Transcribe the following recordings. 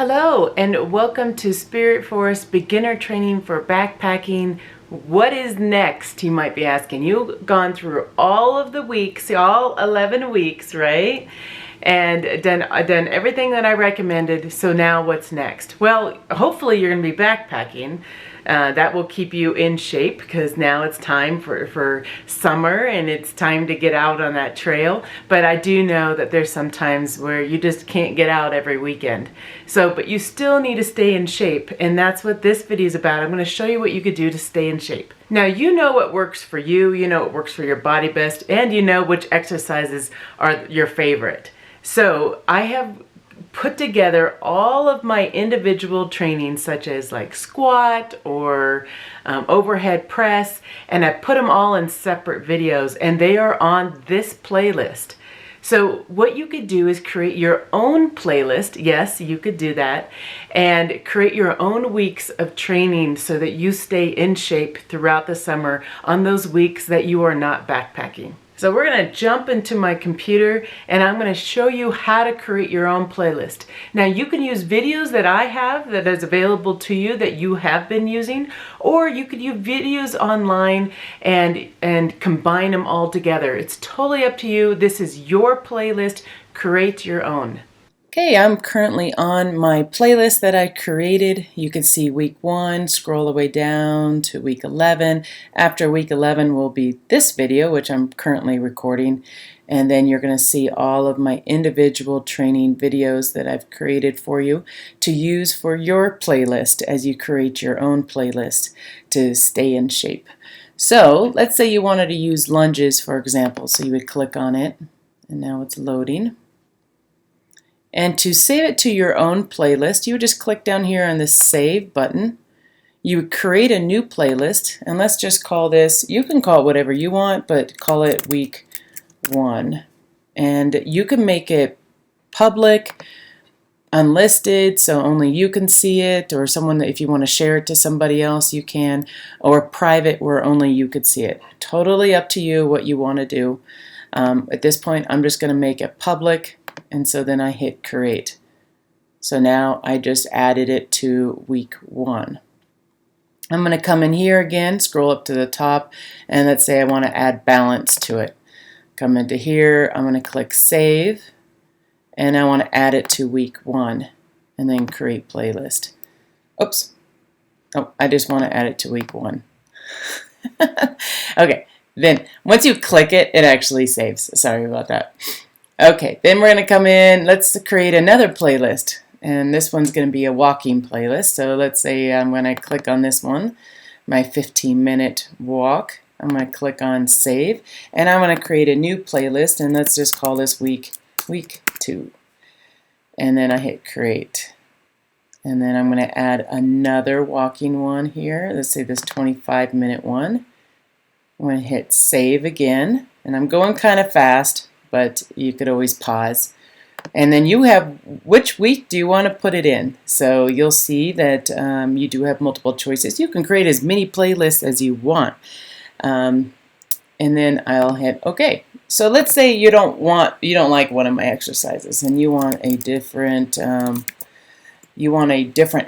Hello and welcome to Spirit Forest Beginner Training for Backpacking. What is next, you might be asking. You've gone through all of the weeks, all 11 weeks, right? And done everything that I recommended, so now what's next? Well, hopefully you're going to be backpacking. That will keep you in shape because now it's time for summer and it's time to get out on that trail. But I do know that there's some times where you just can't get out every weekend. But you still need to stay in shape, and that's what this video is about. I'm going to show you what you could do to stay in shape. Now you know what works for you, you know what works for your body best, and you know which exercises are your favorite. So I have put together all of my individual trainings, such as like squat or overhead press, and I put them all in separate videos, and they are on this playlist. So what you could do is create your own playlist. Yes, you could do that, and create your own weeks of training so that you stay in shape throughout the summer on those weeks that you are not backpacking. So we're going to jump into my computer and I'm going to show you how to create your own playlist. Now you can use videos that I have that is available to you that you have been using, or you could use videos online and combine them all together. It's totally up to you. This is your playlist. Create your own. Okay, I'm currently on my playlist that I created. You can see week 1, scroll all the way down to week 11. After week 11 will be this video, which I'm currently recording, and then you're going to see all of my individual training videos that I've created for you to use for your playlist as you create your own playlist to stay in shape. So let's say you wanted to use lunges, for example. So you would click on it, and now it's loading. And to save it to your own playlist, you would just click down here on the Save button. You would create a new playlist, and let's just call this, you can call it whatever you want, but call it week 1. And you can make it public, unlisted, so only you can see it, or someone, if you want to share it to somebody else, you can, or private where only you could see it. Totally up to you what you want to do. At this point, I'm just going to make it public. And so then I hit create. So now I just added it to week 1. I'm going to come in here again, scroll up to the top, and let's say I want to add balance to it. Come into here, I'm going to click save, and I want to add it to week 1, and then create playlist. Oops. Oh, I just want to add it to week 1. Okay, then once you click it, it actually saves. Sorry about that. Okay, then we're going to come in, let's create another playlist, and this one's going to be a walking playlist. So let's say I'm going to click on this one, my 15-minute walk. I'm going to click on save, and I'm going to create a new playlist, and let's just call this week 2. And then I hit create. And then I'm going to add another walking one here. Let's say this 25-minute one. I'm going to hit save again, and I'm going kind of fast, but you could always pause. And then you have which week do you want to put it in. So you'll see that you do have multiple choices. You can create as many playlists as you want. And then I'll hit OK. So let's say you don't like one of my exercises and you want a different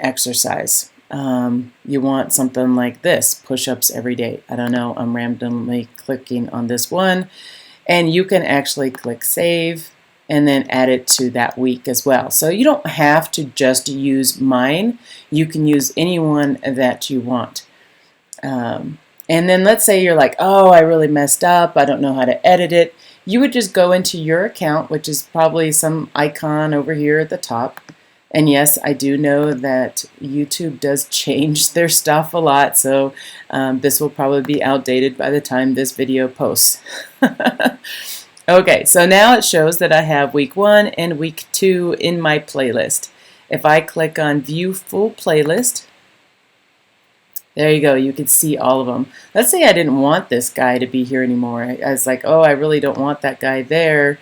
exercise. You want something like this, push-ups every day. I don't know, I'm randomly clicking on this one. And you can actually click save and then add it to that week as well. So you don't have to just use mine. You can use any one that you want. And then let's say you're like, oh, I really messed up. I don't know how to edit it. You would just go into your account, which is probably some icon over here at the top. And yes, I do know that YouTube does change their stuff a lot, so this will probably be outdated by the time this video posts. Okay, so now it shows that I have week 1 and week 2 in my playlist. If I click on view full playlist, there you go, you can see all of them. Let's say I didn't want this guy to be here anymore. I was like, oh, I really don't want that guy there.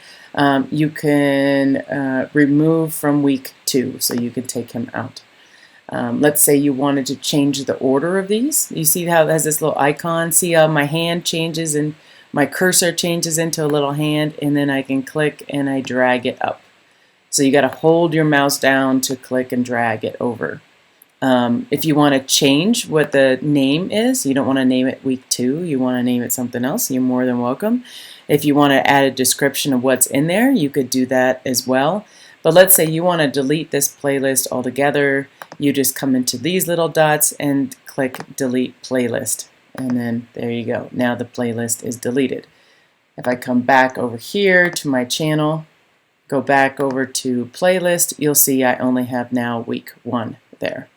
You can remove from week 2, so you can take him out. Let's say you wanted to change the order of these. You see how it has this little icon? See how my hand changes and my cursor changes into a little hand, and then I can click and I drag it up. So you got to hold your mouse down to click and drag it over. If you want to change what the name is, you don't want to name it week 2, you want to name it something else, you're more than welcome. If you want to add a description of what's in there, you could do that as well. But let's say you want to delete this playlist altogether. You just come into these little dots and click delete playlist. And then there you go. Now the playlist is deleted. If I come back over here to my channel, go back over to playlist, you'll see I only have now week 1 there.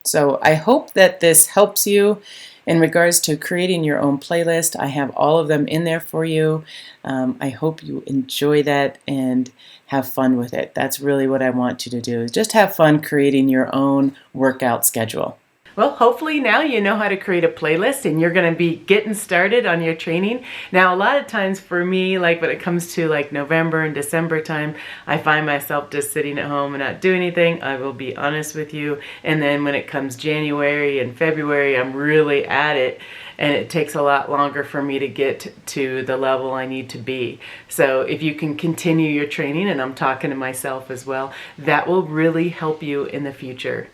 So I hope that this helps you in regards to creating your own playlist. I have all of them in there for you. I hope you enjoy that and have fun with it. That's really what I want you to do. Just have fun creating your own workout schedule. Well, hopefully now you know how to create a playlist and you're going to be getting started on your training. Now, a lot of times for me, like when it comes to like November and December time, I find myself just sitting at home and not doing anything. I will be honest with you. And then when it comes January and February, I'm really at it. And it takes a lot longer for me to get to the level I need to be. So if you can continue your training, and I'm talking to myself as well, that will really help you in the future.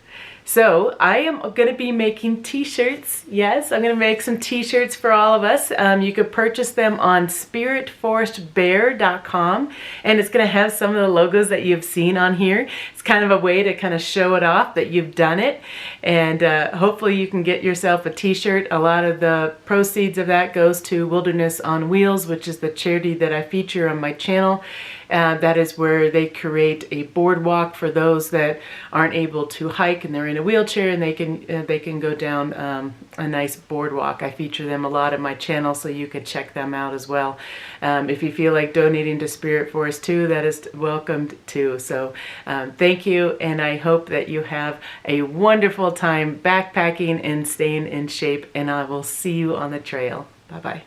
So I am going to be making t-shirts. Yes, I'm going to make some t-shirts for all of us. You could purchase them on spiritforestbear.com, and it's going to have some of the logos that you've seen on here. It's kind of a way to kind of show it off that you've done it, and hopefully you can get yourself a t-shirt. A lot of the proceeds of that goes to Wilderness on Wheels, which is the charity that I feature on my channel. That is where they create a boardwalk for those that aren't able to hike and they're in a wheelchair, and they can go down a nice boardwalk. I feature them a lot on my channel, so you can check them out as well. If you feel like donating to Spirit Forest too, that is welcomed too. So thank you, and I hope that you have a wonderful time backpacking and staying in shape, and I will see you on the trail. Bye-bye.